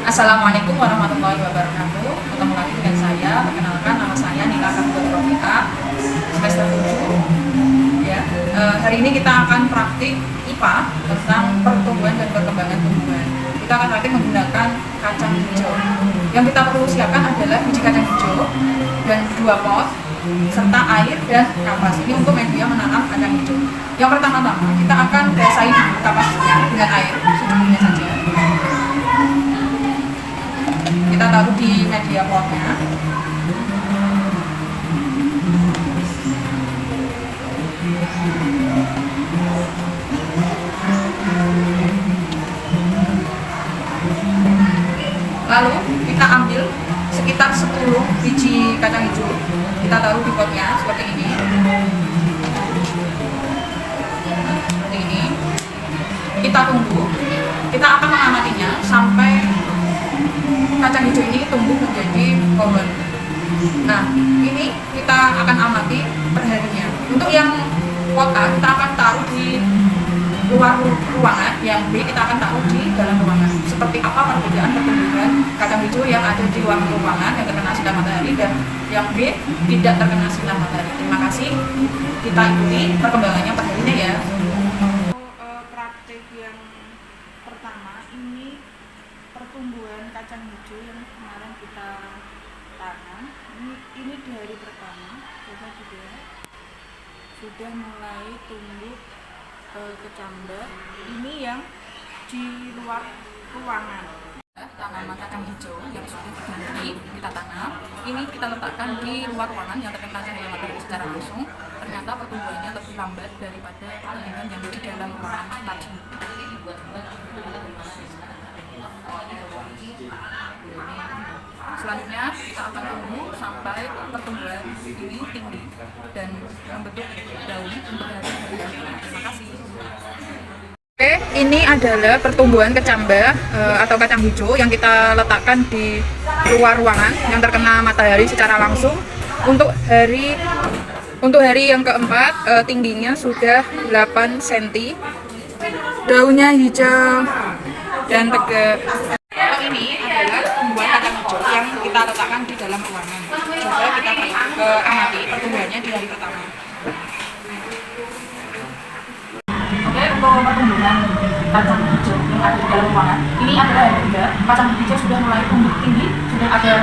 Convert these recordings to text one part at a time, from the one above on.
Assalamualaikum warahmatullahi wabarakatuh. Ketemu lagi dengan saya. Perkenalkan, nama saya Nila Kapitrovika, semester 7. Ya, hari ini kita akan praktik IPA tentang pertumbuhan dan perkembangan tumbuhan. Kita akan praktik menggunakan kacang hijau. Yang kita perlu siapkan adalah biji kacang hijau dan 2 pot serta air dan kapas. Ini untuk media menanam kacang hijau. Yang pertama-tama kita akan basahi kapasnya dengan air secukupnya saja. Kita taruh di media potnya. Lalu kita ambil sekitar 10 biji kacang hijau. Kita taruh di potnya seperti ini. Seperti ini. Kita tunggu. Kita akan mengamatinya sampai kacang hijau ini tumbuh menjadi pohon. Nah, ini kita akan amati perharinya. Untuk yang pot A kita akan taruh di luar ruangan, yang B kita akan taruh di dalam ruangan. Seperti apa perbedaan pertumbuhan kacang hijau yang ada di luar ruangan yang terkena sinar matahari dan yang B tidak terkena sinar matahari. Terima kasih. Kita ikuti perkembangannya perharinya ya. Praktik yang pertama ini pertumbuhan kacang hijau yang kemarin kita tanam. Ini di hari pertama, coba juga sudah mulai tumbuh kecambah. Ini yang di luar ruangan. Tanaman kacang hijau yang sudah diganti kita tanam, ini kita letakkan di luar ruangan yang terkena cahaya matahari secara langsung. Ternyata pertumbuhannya lebih lambat daripada tanaman yang di dalam ruangan tadi. Selanjutnya kita akan tunggu sampai pertumbuhan ini tinggi dan membentuk daun untuk hari berikutnya. Terima kasih. Oke, ini adalah pertumbuhan kecambah atau kacang hijau yang kita letakkan di luar ruangan yang terkena matahari secara langsung. Untuk hari yang keempat, tingginya sudah 8 cm. Daunnya hijau dan tegak. Ini adalah tumbuhan kacang hijau yang kita letakkan di dalam ruangan. Coba kita amati pertumbuhannya di hari pertama. Oke, untuk pertumbuhan kacang hijau yang ada di dalam ruangan, ini adalah hari ketiga. Kacang hijau sudah mulai tumbuh tinggi, sudah ada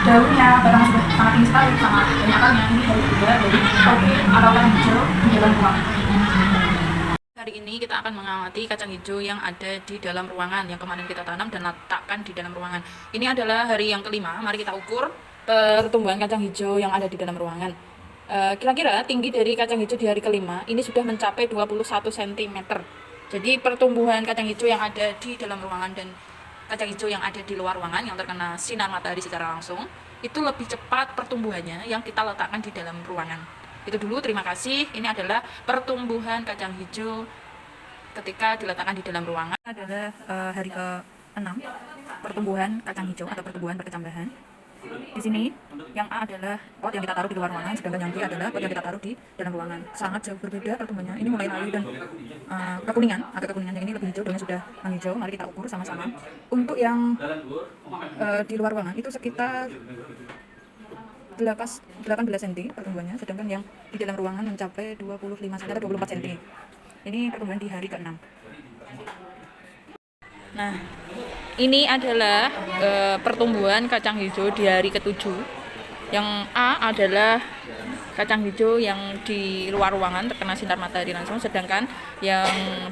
daunnya, barang sudah sangat tinggi sekali, sama banyak akarnya. Ini hari ketiga dari topi atau kacang hijau di dalam ruangan. Hari ini kita akan mengamati kacang hijau yang ada di dalam ruangan yang kemarin kita tanam dan letakkan di dalam ruangan. Ini adalah hari yang kelima. Mari kita ukur pertumbuhan kacang hijau yang ada di dalam ruangan. Kira-kira tinggi dari kacang hijau di hari kelima ini sudah mencapai 21 cm. Jadi pertumbuhan kacang hijau yang ada di dalam ruangan dan kacang hijau yang ada di luar ruangan yang terkena sinar matahari secara langsung itu lebih cepat pertumbuhannya yang kita letakkan di dalam ruangan. Itu dulu, terima kasih. Ini adalah pertumbuhan kacang hijau ketika diletakkan di dalam ruangan. Adalah hari ke-6 pertumbuhan kacang hijau atau pertumbuhan perkecambahan. Di sini yang A adalah pot yang kita taruh di luar ruangan, sedangkan yang B adalah pot yang kita taruh di dalam ruangan. Sangat jauh berbeda pertumbuhannya. Ini mulai layu dan kekuningan, agak kekuningan. Yang ini lebih hijau, daunnya sudah menghijau. Mari kita ukur sama-sama. Untuk yang di luar ruangan itu sekitar 18 cm pertumbuhannya, sedangkan yang di dalam ruangan mencapai 25 cm atau 24 cm. Ini pertumbuhan di hari ke-6. Nah, ini adalah pertumbuhan kacang hijau di hari ke-7. Yang A adalah kacang hijau yang di luar ruangan terkena sinar matahari langsung, sedangkan yang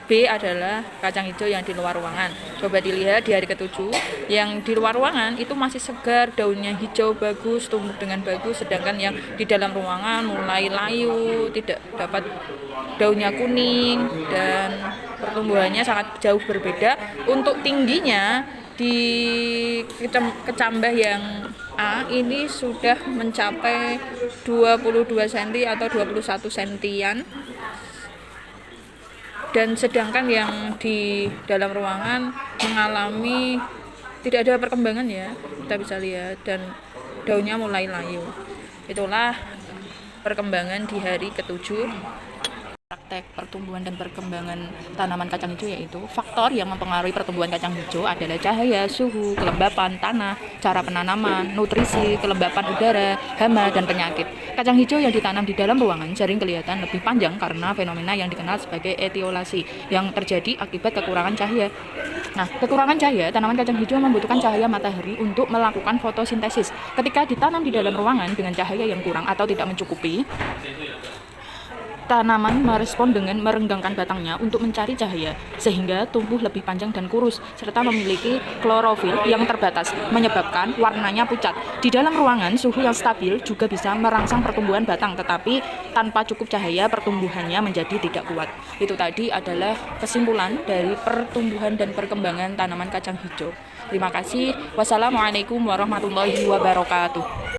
B adalah kacang hijau yang di luar ruangan. Coba dilihat di hari ke-7, yang di luar ruangan itu masih segar, daunnya hijau bagus, tumbuh dengan bagus, sedangkan yang di dalam ruangan mulai layu, tidak dapat daunnya kuning dan pertumbuhannya sangat jauh berbeda. Untuk tingginya di kecambah yang A ini sudah mencapai 22 cm atau 21 cm, dan sedangkan yang di dalam ruangan mengalami tidak ada perkembangan ya, kita bisa lihat, dan daunnya mulai layu. Itulah perkembangan di hari ke-7. praktek pertumbuhan dan perkembangan tanaman kacang hijau, yaitu faktor yang mempengaruhi pertumbuhan kacang hijau adalah cahaya, suhu, kelembapan tanah, cara penanaman, nutrisi, kelembapan udara, hama, dan penyakit. Kacang hijau yang ditanam di dalam ruangan sering kelihatan lebih panjang karena fenomena yang dikenal sebagai etiolasi yang terjadi akibat kekurangan cahaya. Nah, kekurangan cahaya, tanaman kacang hijau membutuhkan cahaya matahari untuk melakukan fotosintesis. Ketika ditanam di dalam ruangan dengan cahaya yang kurang atau tidak mencukupi, tanaman merespon dengan merenggangkan batangnya untuk mencari cahaya, sehingga tumbuh lebih panjang dan kurus, serta memiliki klorofil yang terbatas, menyebabkan warnanya pucat. Di dalam ruangan, suhu yang stabil juga bisa merangsang pertumbuhan batang, tetapi tanpa cukup cahaya, pertumbuhannya menjadi tidak kuat. Itu tadi adalah kesimpulan dari pertumbuhan dan perkembangan tanaman kacang hijau. Terima kasih. Wassalamualaikum warahmatullahi wabarakatuh.